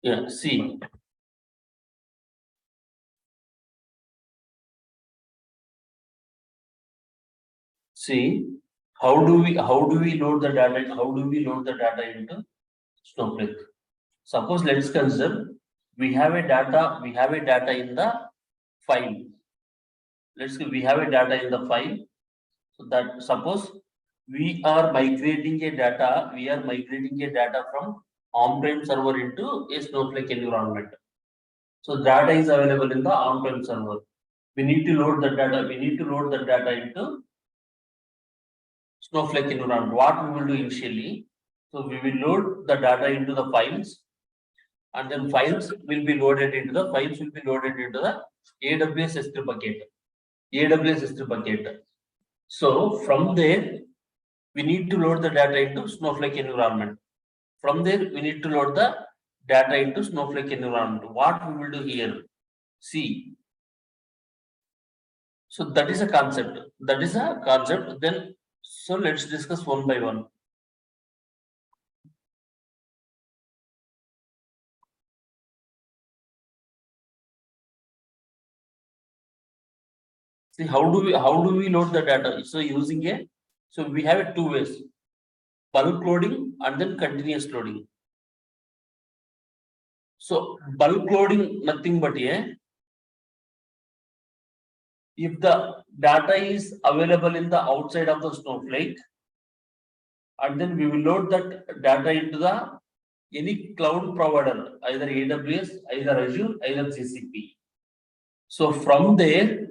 Yeah, see. See, how do we load the data? How do we load the data into Snowflake? Suppose let's consider we have a data in the file. Let's say we have a data in the file. So that suppose we are migrating a data from on-prem server into a Snowflake environment. So data is available in the on-prem server. We need to load the data. Into Snowflake environment. What we will do initially? So we will load the data into the files, and then files will be loaded into the AWS S3 bucket. So from there, we need to load the data into Snowflake environment. From there, we need to load the data into Snowflake environment. What we will do here? See. So that is a concept. Then, so let's discuss one by one. See, how do we load the data? So we have two ways: bulk loading and then continuous loading. So bulk loading, nothing but if the data is available in the outside of the Snowflake, and then we will load that data into the any cloud provider, either AWS, either Azure, either GCP. So from there,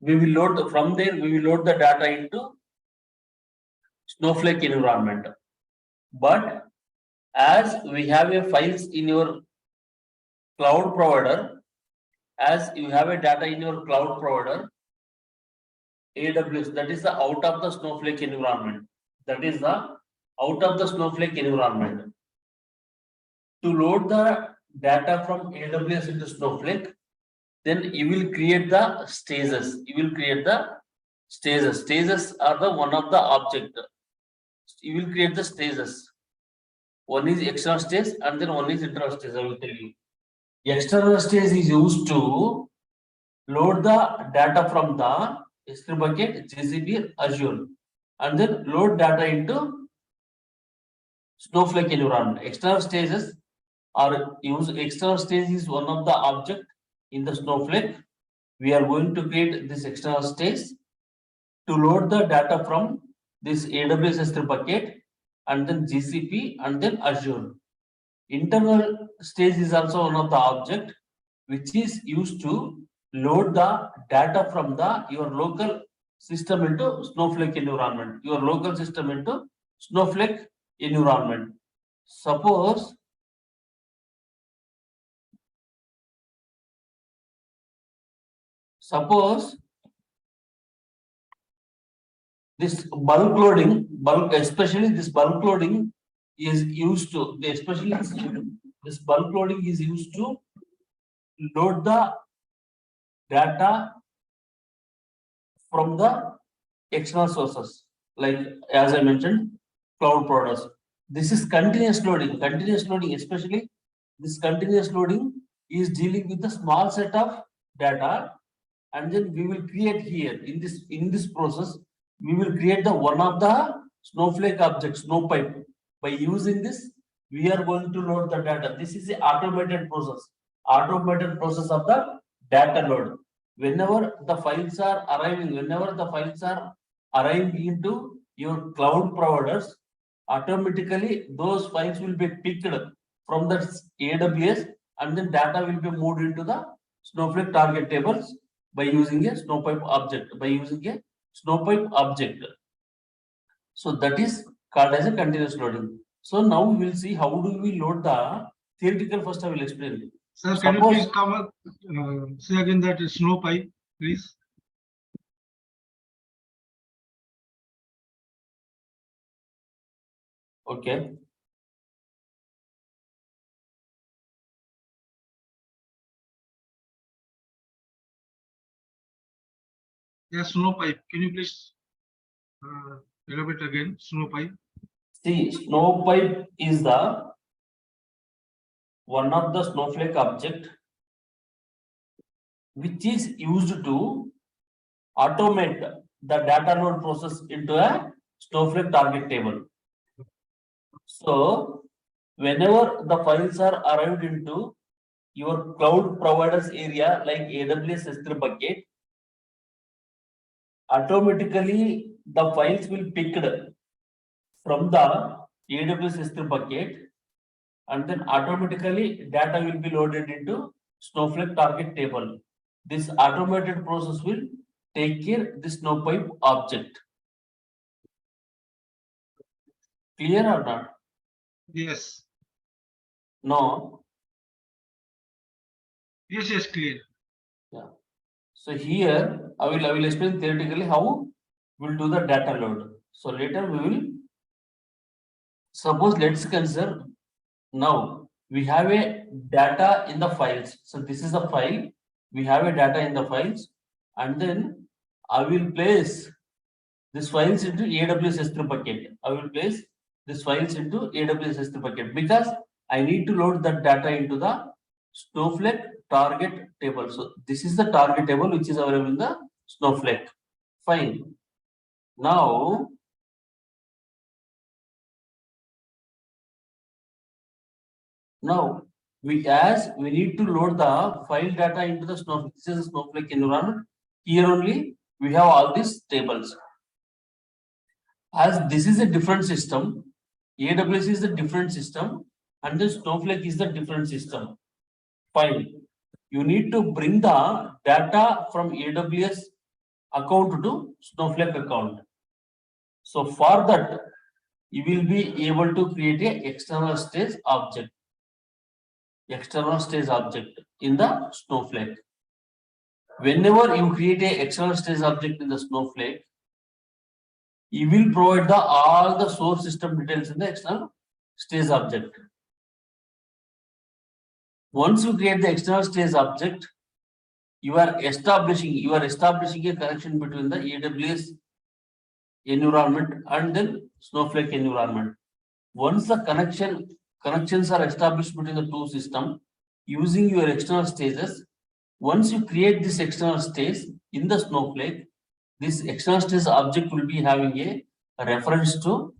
we will load the data into Snowflake environment. But as we have a files in your cloud provider, as you have a data in your cloud provider, AWS, that is the out of the Snowflake environment. To load the data from AWS into Snowflake, then you will create the stages. Stages are the one of the object. You will create the stages. One is external stage and then one is internal stage. I will tell you. External stage is used to load the data from the S3 bucket, GCP, Azure, and then load data into Snowflake environment. External stages are used. External stage is one of the object in the Snowflake. We are going to create this external stage to load the data from this AWS S3 bucket and then GCP and then Azure. Internal stage is also one of the object which is used to load the data from your local system into Snowflake environment. Suppose this bulk loading, especially this bulk loading is used to, this bulk loading is used to load the data from the external sources, like as I mentioned, cloud providers. This is continuous loading. Especially this continuous loading is dealing with a small set of data, and then we will create here in this process, we will create the one of the Snowflake object, Snowpipe. By using this, we are going to load the data. This is the automated process of the data load. Whenever the files are arriving into your cloud providers, automatically those files will be picked from the AWS, and then data will be moved into the Snowflake target tables by using a Snowpipe object. So that is called as a continuous loading. So now we will see how do we load the theoretical. First I will explain. Sir, can you please cover, say again that Snowpipe, please? Okay. Yes, Snowpipe. Can you please elaborate again? Snowpipe. See, Snowpipe is the one of the Snowflake object which is used to automate the data load process into a Snowflake target table. So whenever the files are arrived into your cloud providers area like AWS S3 bucket, automatically the files will picked from the AWS S3 bucket, and then automatically data will be loaded into Snowflake target table. This automated process will take care this Snowpipe object. Clear or not? Yes. No. Yes, clear. Yeah. So here I will explain theoretically how we'll do the data load. So later we will suppose let's consider now we have a data in the files. So this is a file. We have a data in the files, and then I will place this files into AWS S3 bucket. I will place this files into AWS S3 bucket because I need to load that data into the Snowflake target table. So this is the target table which is available in the Snowflake. Fine. Now we need to load the file data into the Snowflake. This is a Snowflake environment. Here only we have all these tables. As this is a different system, AWS is a different system, and the Snowflake is the different system. Fine. You need to bring the data from AWS account to Snowflake account. So for that, you will be able to create a external stage object. External stage object in the Snowflake. Whenever you create a external stage object in the Snowflake, you will provide all the source system details in the external stage object. Once you create the external stage object, you are establishing a connection between the AWS environment and then Snowflake environment. Once the connections are established between the two systems using your external stages, once you create this external stage in the Snowflake, this external stage object will be having a reference to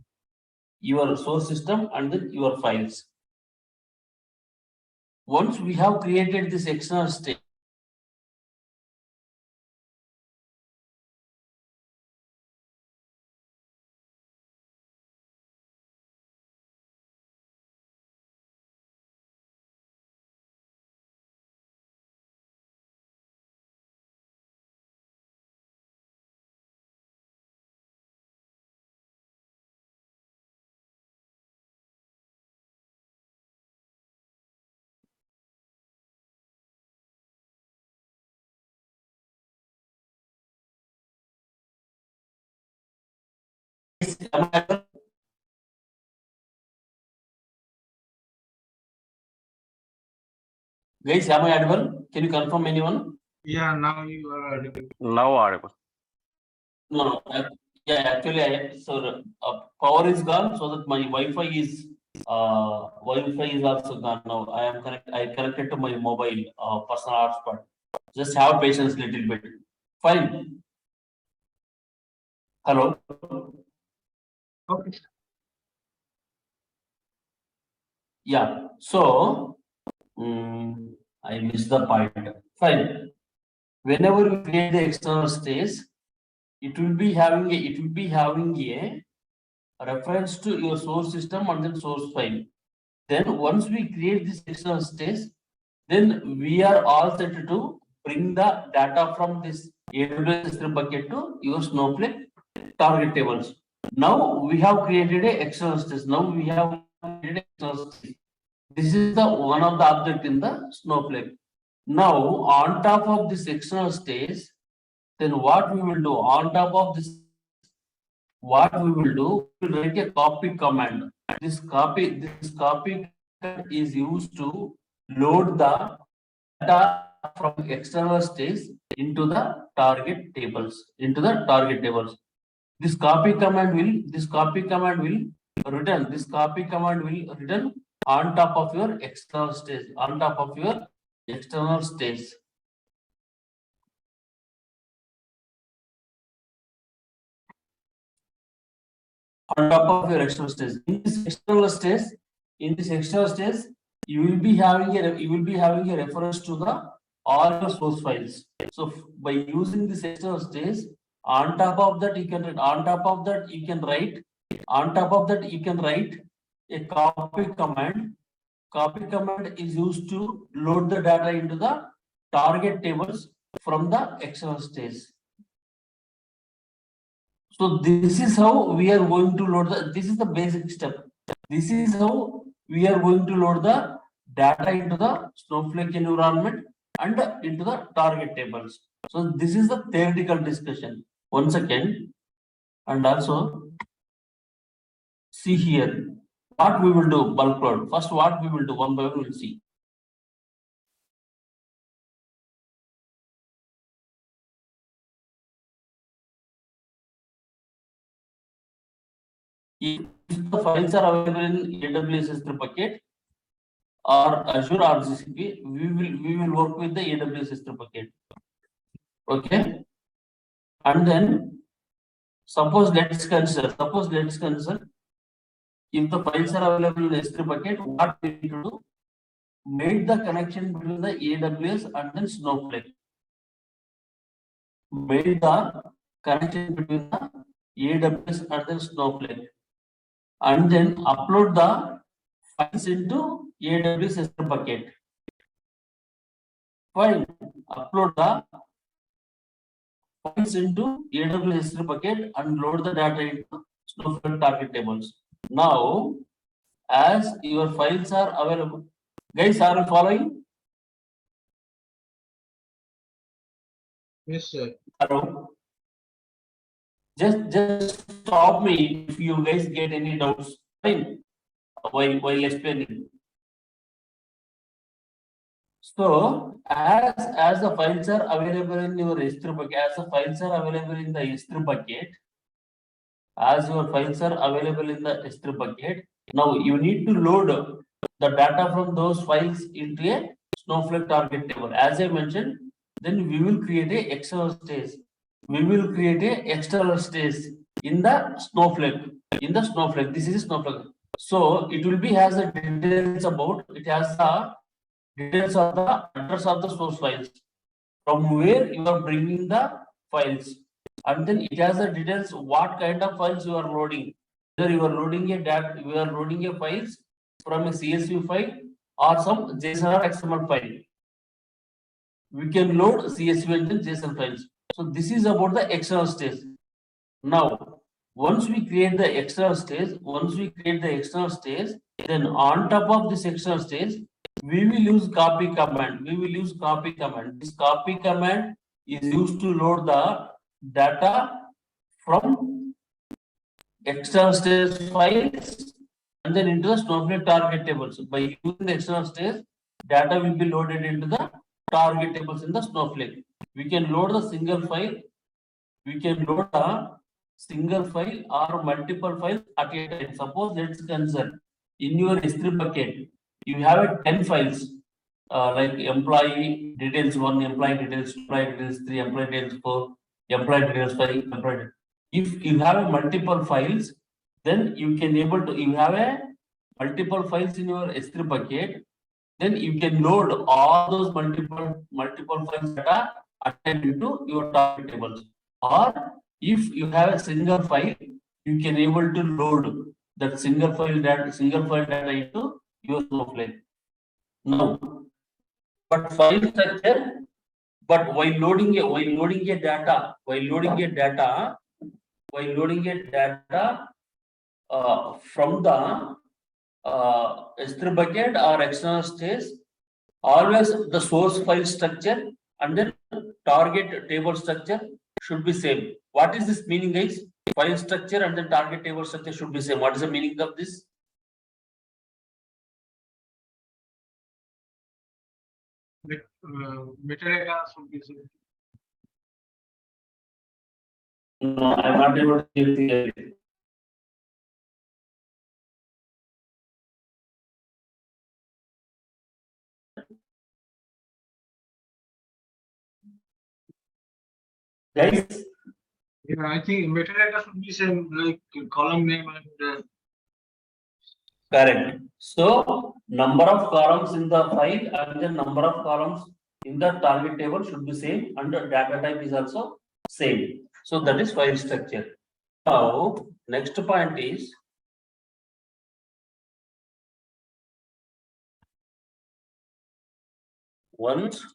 your source system and then your files. Once we have created this external stage, guys, am I audible? Can you confirm anyone? Yeah, now you are audible. Now audible. No, yeah, actually, power is gone, so that my Wi-Fi is also gone now. I connected to my mobile personal hotspot. Just have patience little bit. Fine. Hello. Okay. Yeah. So I missed the point. Fine. Whenever we create the external stage, it will be having a reference to your source system and then source file. Then once we create this external stage, then we are all set to bring the data from this AWS S3 bucket to your Snowflake target tables. Now we have created a external stage. Now we have created external stage. This is the one of the object in the Snowflake. Now on top of this external stage, then what we will do on top of this, what we will do, we will write a copy command. This copy is used to load the data from external stage into the target tables. This copy command will return on top of your external stage, on top of your external stage. On top of your external stage. In this external stage, you will be having a reference to the all your source files. So by using this external stage, on top of that you can write a copy command. Copy command is used to load the data into the target tables from the external stage. So this is how we are going to load this is the basic step. This is how we are going to load the data into the Snowflake environment and into the target tables. So this is the theoretical discussion. Once again, and also see here what we will do bulk load. First, what we will do one by one we will see. If the files are available in AWS S3 bucket or Azure or GCP, we will work with the AWS S3 bucket. Okay, and then suppose let's consider if the files are available in S3 bucket, what we need to do? Make the connection between the AWS and then Snowflake. Make the connection between the AWS and then Snowflake, and then upload the files into AWS S3 bucket. Fine. Upload the files into AWS S3 bucket and load the data into Snowflake target tables. Now, as your files are available, guys, are you following? Yes, sir. Hello. Just stop me if you guys get any doubts. Fine. While explaining. So as the files are available in your S3 bucket, as the files are available in the S3 bucket, as your files are available in the S3 bucket, now you need to load the data from those files into a Snowflake target table. As I mentioned, then we will create a external stage. We will create a external stage in the Snowflake. This is Snowflake. So it will be has the details about it has the details of the address of the source files, from where you are bringing the files, and then it has the details what kind of files you are loading. Whether you are loading a files from a CSV file or some JSON or XML file. We can load CSV and then JSON files. So this is about the external stage. Now, once we create the external stage, then on top of this external stage, we will use copy command. This copy command is used to load the data from external stage files and then into the Snowflake target tables. By using the external stage, data will be loaded into the target tables in the Snowflake. We can load the single file. We can load a single file or multiple files at a time. Suppose let's consider in your S3 bucket, you have 10 files like employee details 1, employee details 2, employee details 3, employee details 4, employee details 5, employee. If you have multiple files, then you can you have a multiple files in your S3 bucket, then you can load all those multiple files data attached into your target tables. Or if you have a single file, you can able to load that single file data into your Snowflake. Now, but file structure, but while loading a data from the S3 bucket or external stage, always the source file structure and then target table structure should be same. What is this meaning, guys? File structure and then target table structure should be same. What is the meaning of this? Metadata should be same. No, I'm not able to hear clearly. Guys, Yeah, I think metadata should be same like column name and correct. So number of columns in the file and the number of columns in the target table should be same, and the data type is also same. So that is file structure. Now, next point is once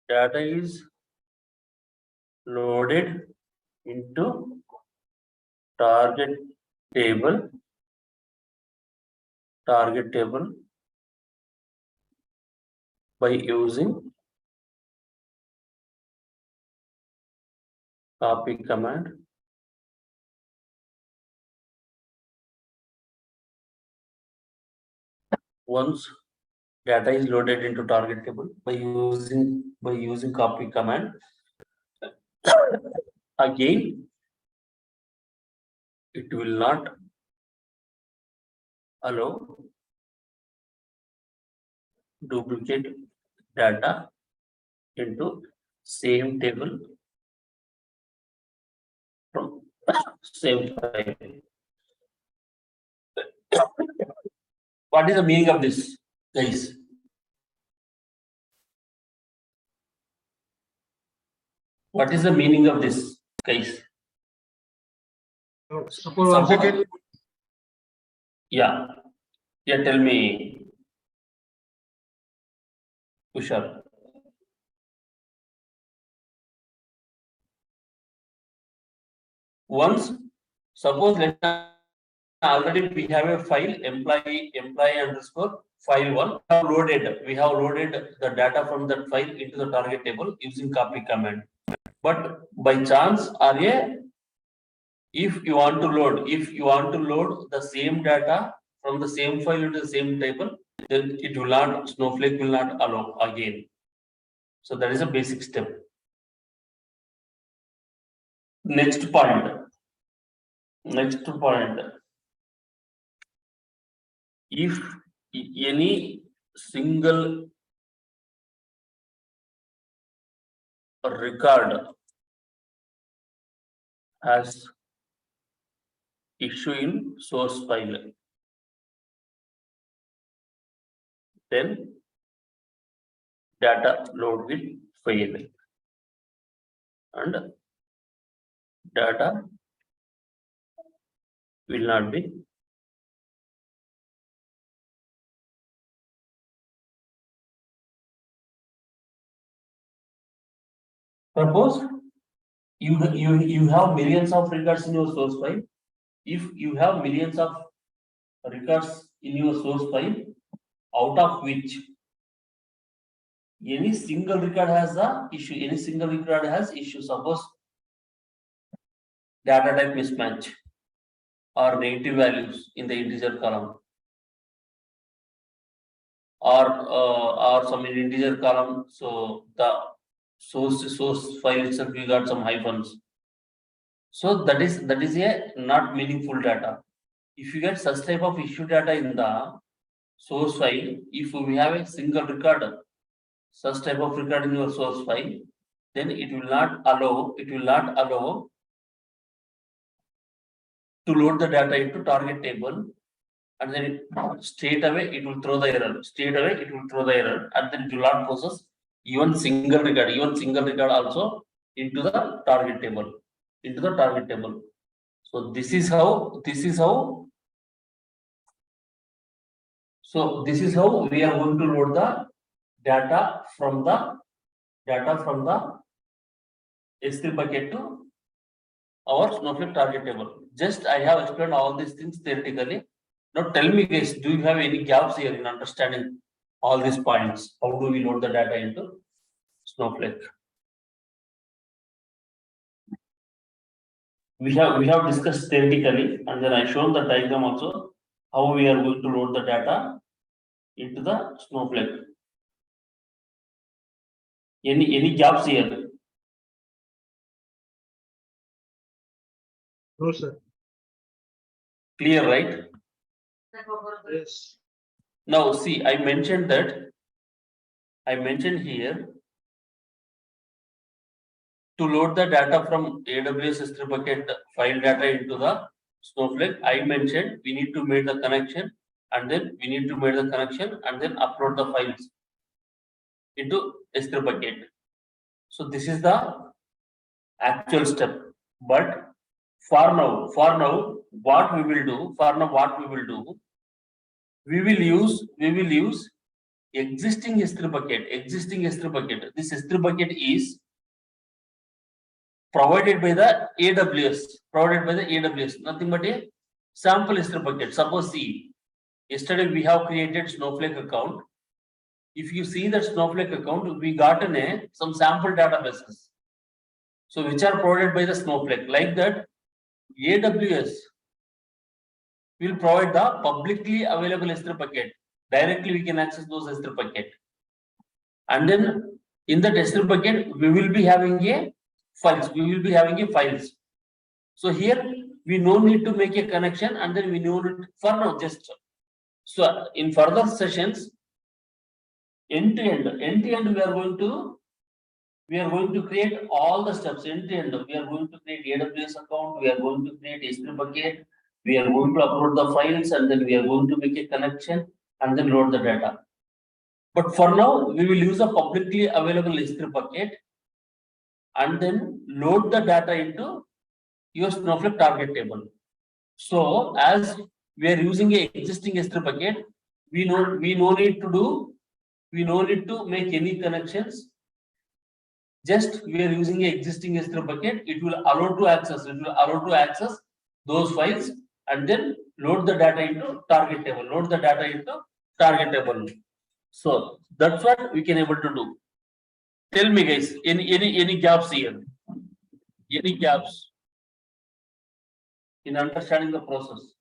data is loaded into target table by using copy command. Once data is loaded into target table by using copy command, again it will not allow duplicate data into same table from same file. What is the meaning of this, guys? What is the meaning of this, guys? suppose once again. Yeah, tell me, Kushal. Once, suppose already we have a file employee underscore file one. We have loaded the data from that file into the target table using copy command. But by chance, if you want to load the same data from the same file into the same table, then it will not, Snowflake will not allow again. So that is a basic step. Next point. If any single record has issue in source file, then data load will fail and data will not be suppose you have millions of records in your source file. If you have millions of records in your source file, out of which any single record has the issue, suppose data type mismatch or negative values in the integer column, or some integer column, so the source file itself we got some hyphens. So that is a not meaningful data. If you get such type of issue data in the source file, if we have a single record, such type of record in your source file, then it will not allow to load the data into target table, and then straight away it will throw the error. And then it will not process even single record also into the target table. So this is how we are going to load the data from the S3 bucket to our Snowflake target table. Just I have explained all these things theoretically. Now tell me, guys, do you have any gaps here in understanding all these points? How do we load the data into Snowflake? We have discussed theoretically, and then I shown the diagram also how we are going to load the data into the Snowflake. Any gaps here? No, sir. Clear, right? Yes. Now see, I mentioned here to load the data from AWS S3 bucket file data into the Snowflake, I mentioned we need to make the connection and then we need to make the connection and then upload the files into S3 bucket. So this is the actual step. But for now, what we will do, we will use existing S3 bucket. This S3 bucket is provided by the AWS, nothing but a sample S3 bucket. Suppose see, yesterday we have created Snowflake account. If you see that Snowflake account, we got some sample databases. So which are provided by the Snowflake. Like that, AWS will provide the publicly available S3 bucket. Directly we can access those S3 bucket. And then in the S3 bucket, we will be having a files. So here we no need to make a connection and then we know it for now just. So in further sessions, end to end we are going to create all the steps end to end. We are going to create AWS account, we are going to create S3 bucket, we are going to upload the files and then we are going to make a connection and then load the data. But for now, we will use a publicly available S3 bucket and then load the data into your Snowflake target table. So as we are using a existing S3 bucket, we no need to make any connections. Just we are using a existing S3 bucket. It will allow to access those files and then load the data into target table. So that's what we can able to do. Tell me guys, any gaps here? Any gaps in understanding the process?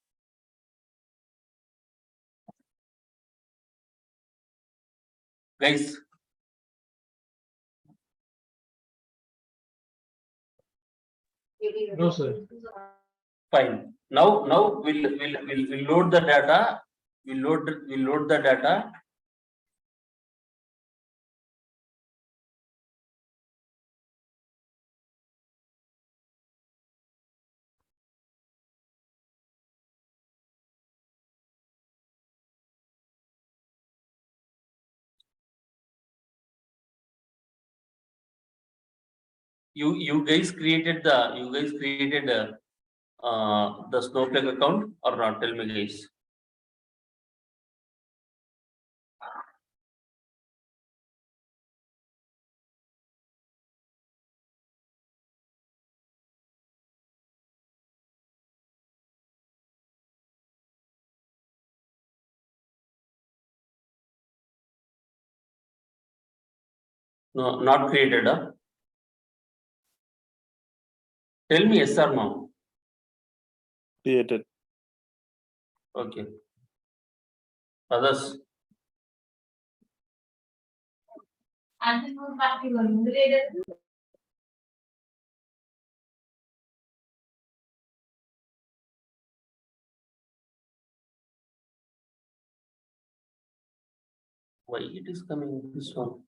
Guys, No, sir. fine. Now we'll load the data. We'll load the data. You guys created the Snowflake account or not? Tell me guys. No, not created. Tell me yes or no. Created. Okay. Others. Why it is coming this one?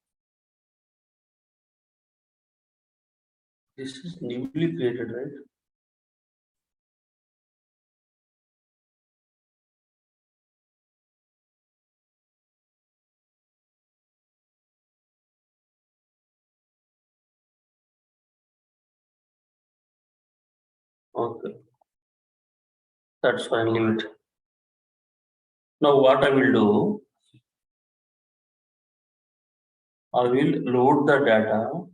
This is newly created, right? Okay. That's fine, leave it. Now what I will do, I will load the data.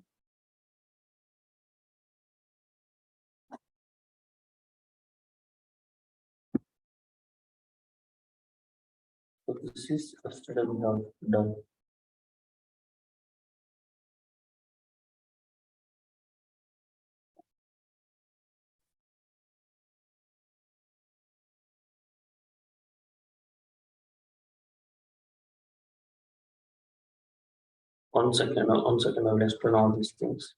So this is yesterday we have done. One second, I will explain all these things.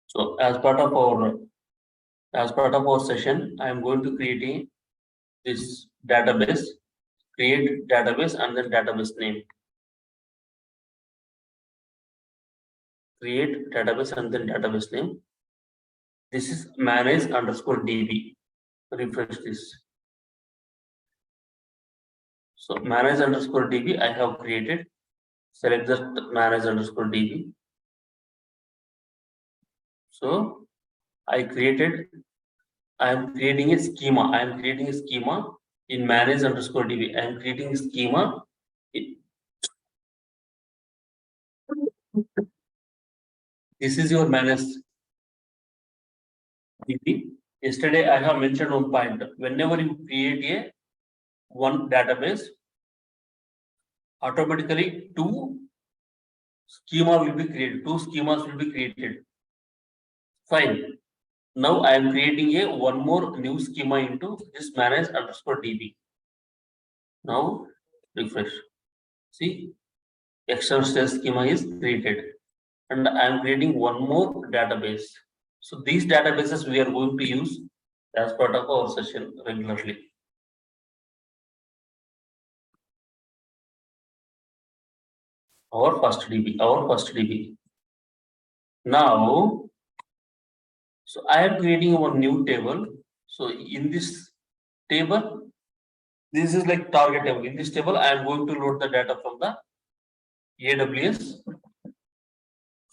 So as part of our session, I am going to create this database, create database and then database name. Create database and then database name. This is manage_db. Refresh this. So manage_db I have created. Select the manage_db. So I am creating a schema. I am creating a schema in manage_db. I am creating a schema. This is your manage DB. Yesterday I have mentioned one point. Whenever you create one database, automatically two schemas will be created. Fine. Now I am creating one more new schema into this manage_db. Now refresh. See, external state schema is created, and I am creating one more database. So these databases we are going to use as part of our session regularly. Our first DB. Now, so I am creating one new table. So in this table, this is like target table. In this table, I am going to load the data from the AWS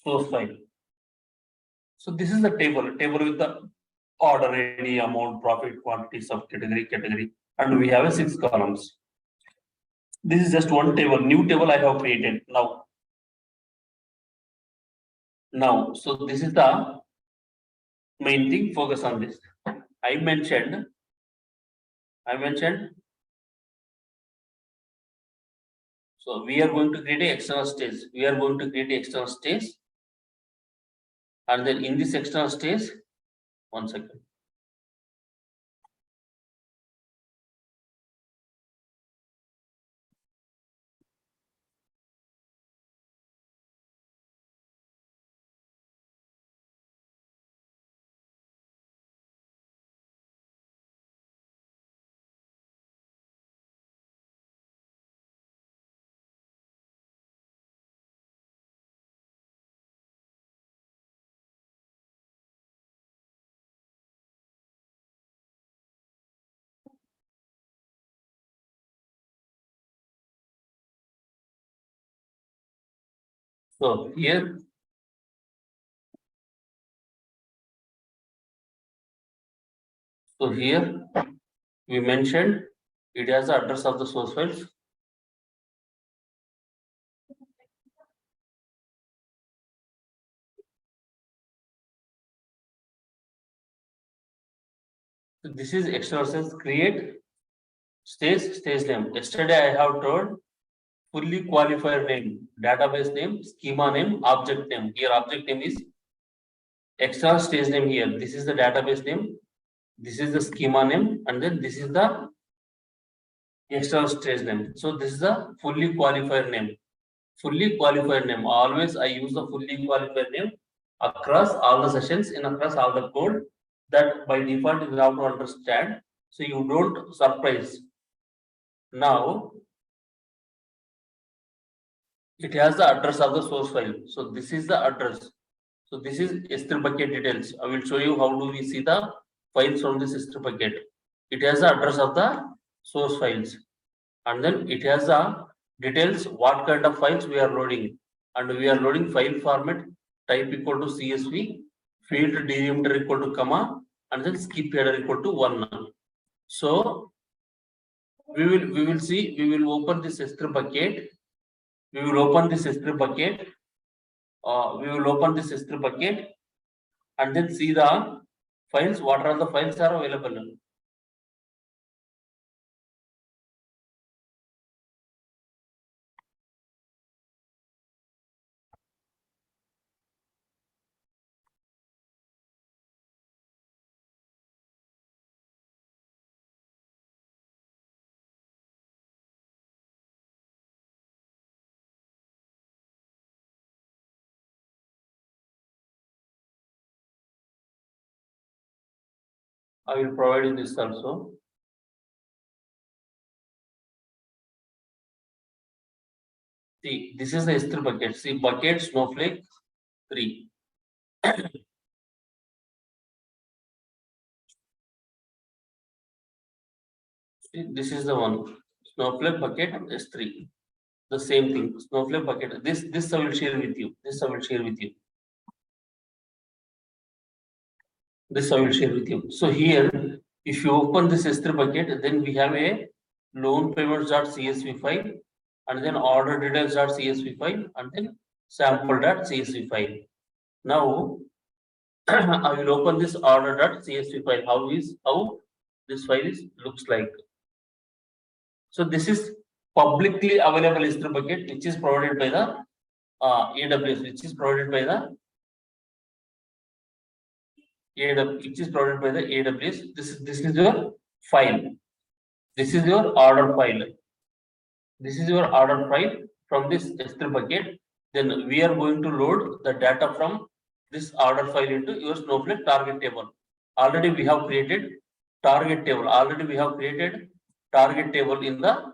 source file. So this is the table with the order, ready, amount, profit, quantity, subcategory, and we have 6 columns. This is just one table, new table I have created now. So this is the main thing. Focus on this. I mentioned. So we are going to create an external stage. And then in this external stage, 1 second. So here we mentioned it has the address of the source files. So this is external stage, create stage name. Yesterday I have told fully qualifier name, database name, schema name, object name. Here object name is external stage name here. This is the database name, this is the schema name, and then this is the external stage name. So this is the fully qualifier name. Always I use the fully qualifier name across all the sessions in across all the code. That by default you have to understand. So you don't surprise. Now it has the address of the source file. So this is the address. So this is S3 bucket details. I will show you how do we see the files from this S3 bucket. It has the address of the source files, and then it has the details what kind of files we are loading, and we are loading file format type equal to CSV, field delimiter equal to comma, and then skip header equal to 1. So we will open this S3 bucket. We will open this S3 bucket. And then see the files. What are the files are available? I will provide you this also. See, this is the S3 bucket. See, bucket snowflake 3. See, this is the one. Snowflake bucket S3. The same thing. Snowflake bucket. This I will share with you. This I will share with you. This I will share with you. So here, if you open this S3 bucket, then we have a loan payments.csv file, and then order details.csv file, and then sample.csv file. Now I will open this order.csv file. How this file looks like. So this is publicly available S3 bucket, which is provided by the AWS, which is provided by the AWS. This is your file. This is your order file. This is your order file from this S3 bucket. Then we are going to load the data from this order file into your Snowflake target table. Already we have created target table. In the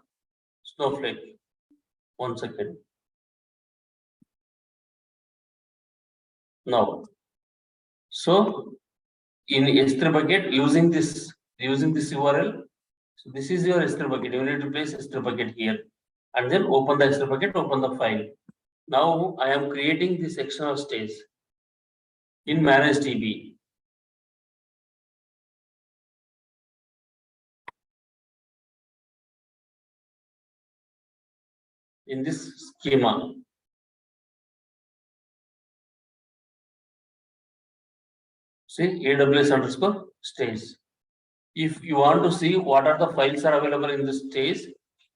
Snowflake. 1 second. Now, so in S3 bucket, using this URL, so this is your S3 bucket. You need to place S3 bucket here, and then open the S3 bucket, open the file. Now I am creating this external stage in ManageDB. In this schema. See, AWS _stage. If you want to see what are the files are available in this stage,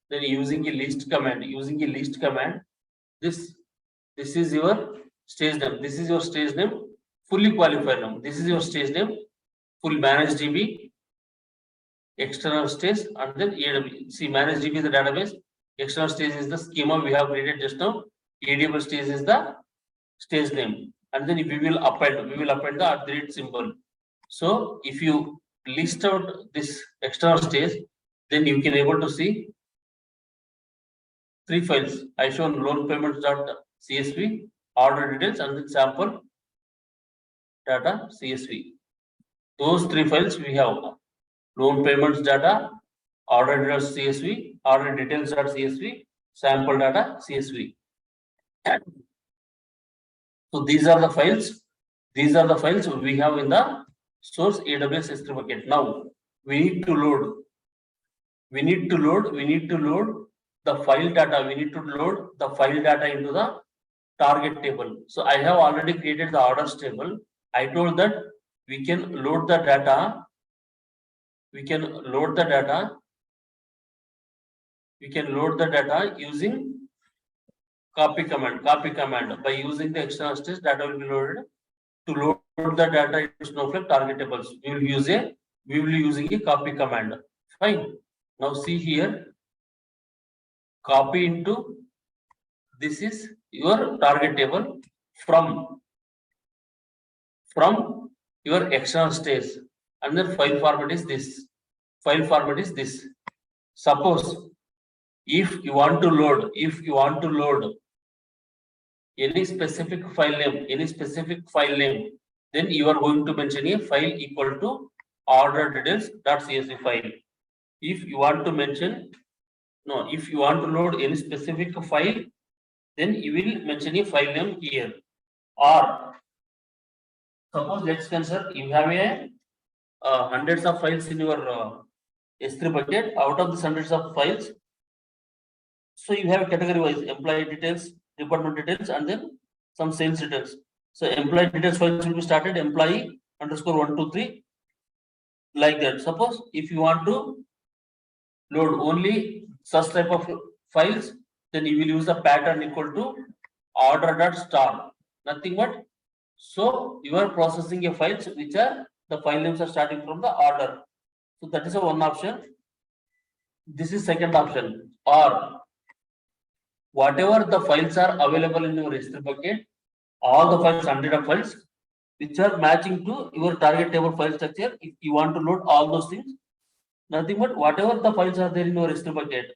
then using a list command, this is your stage name. This is your stage name, fully qualified name. This is your stage name, full ManageDB, external stage, and then AWS. See, ManageDB is the database, external stage is the schema we have created just now. AWS stage is the stage name, and then we will append the @ symbol. So if you list out this external stage, then you can able to see 3 files. I shown loan payments.csv, order details, and then sample data CSV. Those 3 files we have: loan payments data, order details CSV, order details.csv, sample data CSV. So these are the files. These are the files we have in the source AWS S3 bucket. Now we need to load the file data. We need to load the file data into the target table. So I have already created the orders table. I told that we can load the data. Using copy command. By using the external stage, data will be loaded. To load the data into Snowflake target tables, we will be using a copy command. Fine. Now see here, copy into, this is your target table from your external stage, and then file format is this. Suppose if you want to load any specific file name, then you are going to mention a file equal to order details.csv file. If you want to load any specific file, then you will mention a file name here. Or suppose, let's consider you have a hundreds of files in your S3 bucket. Out of these hundreds of files, so you have a category wise: employee details, department details, and then some sales details. So employee details files will be started employee _123, like that. Suppose if you want to load only such type of files, then you will use the pattern equal to order.star. Nothing but, so you are processing a files which are the file names are starting from the order. So that is a one option. This is second option. Or whatever the files are available in your S3 bucket, all the files, 100 of files, which are matching to your target table file structure. If you want to load all those things, nothing but whatever the files are there in your S3 bucket,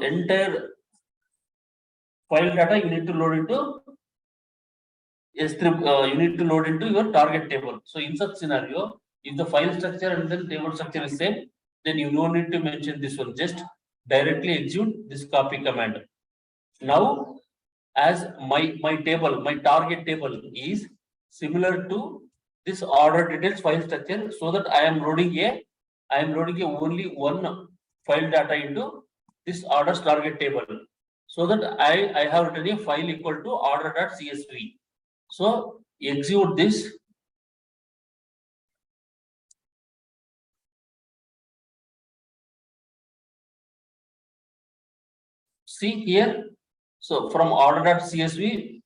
entire file data you need to load into S3, you need to load into your target table. So in such scenario, if the file structure and then table structure is same, then you don't need to mention this one. Just directly execute this copy command. Now, as my table, my target table is similar to this order details file structure, so that I am loading only one file data into this orders target table, so that I have written a file equal to order.csv. So execute this. See here. So from order.csv,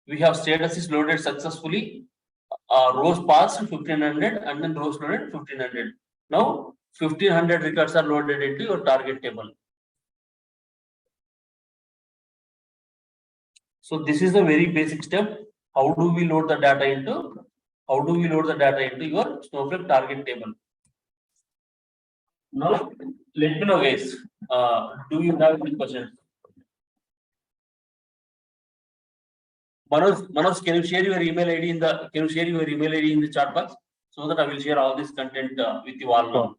we have status is loaded successfully. Rows passed 1500 and then rows loaded 1500. Now 1500 records are loaded into your target table. So this is a very basic step. How do we load the data into? How do we load the data into your Snowflake target table? Now let me know, guys. Do you have any questions? Manoj, can you share your email ID in the chat box, so that I will share all this content with you all now.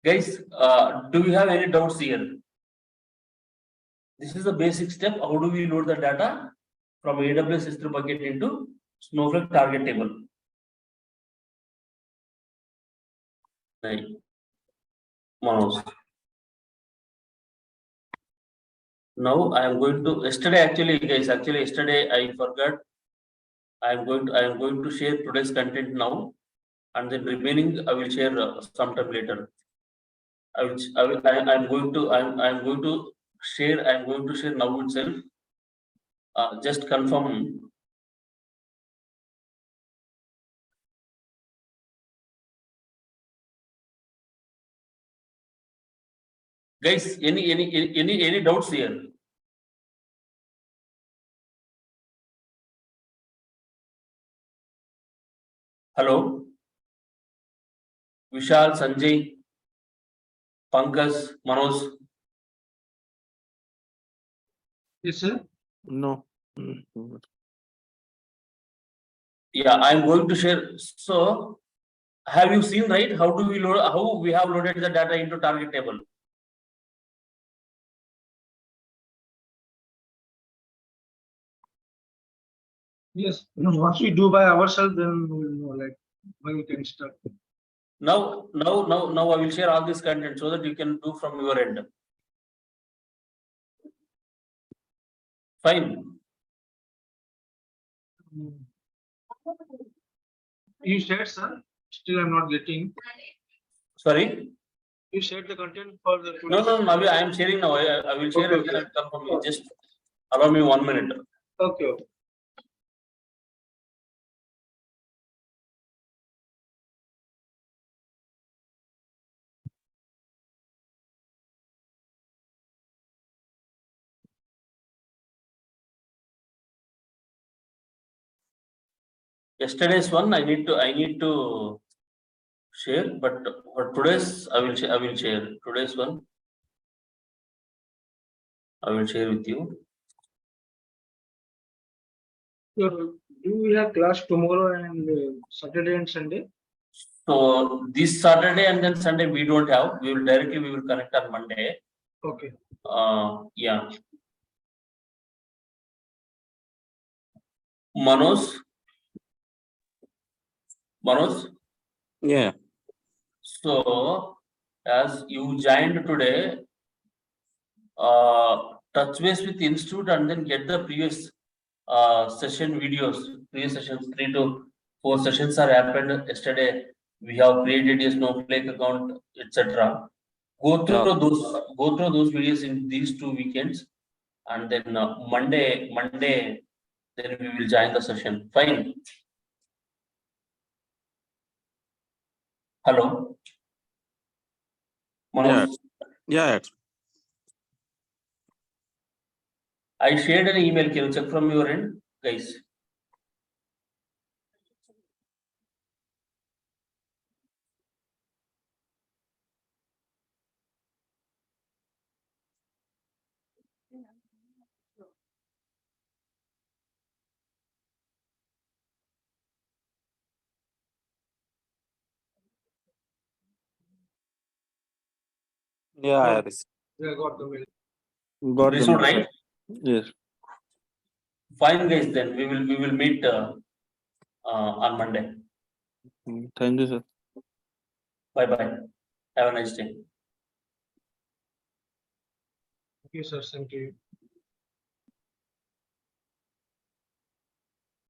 Guys, do you have any doubts here? This is the basic step. How do we load the data from AWS S3 bucket into Snowflake target table? Right. Manoj. Now I am going to yesterday I forgot. I am going to share today's content now, and then remaining I will share sometime later. I'm going to share now itself. Just confirm. Guys, any doubts here? Hello, Vishal, Sanjay, Pankaj, Manoj. Yes, sir. No. Yeah, I'm going to share. So, have you seen, right? How we have loaded the data into target table? Yes. Once we do by ourselves, then we will know like when we can start. Now I will share all this content so that you can do from your end. Fine. You shared, sir. Still, I'm not getting. Sorry. You shared the content for the. No. I am sharing now. I will share Okay, and then I will come from you. Just allow me 1 minute. Okay. Yesterday's one I need to share, but for today's I will share today's one. I will share with you. So, do we have class tomorrow and Saturday and Sunday? So this Saturday and then Sunday we don't have. We will connect on Monday. Okay. Yeah. Manoj. Yeah. So as you joined today, touch base with institute and then get the previous session videos. Previous sessions, 3 to 4 sessions are happened yesterday. We have created a Snowflake account, etc. Go through those videos in these 2 weekends, and then Monday, then we will join the session. Fine. Hello. Manoj. Yeah. I shared an email. Can you check from your end, guys? Yeah, I received. Yeah, got the mail. Got This them. one, right? Yes. Fine, guys. Then we will meet on Monday. Thank you, sir. Bye bye. Have a nice day. Okay, sir, same to you.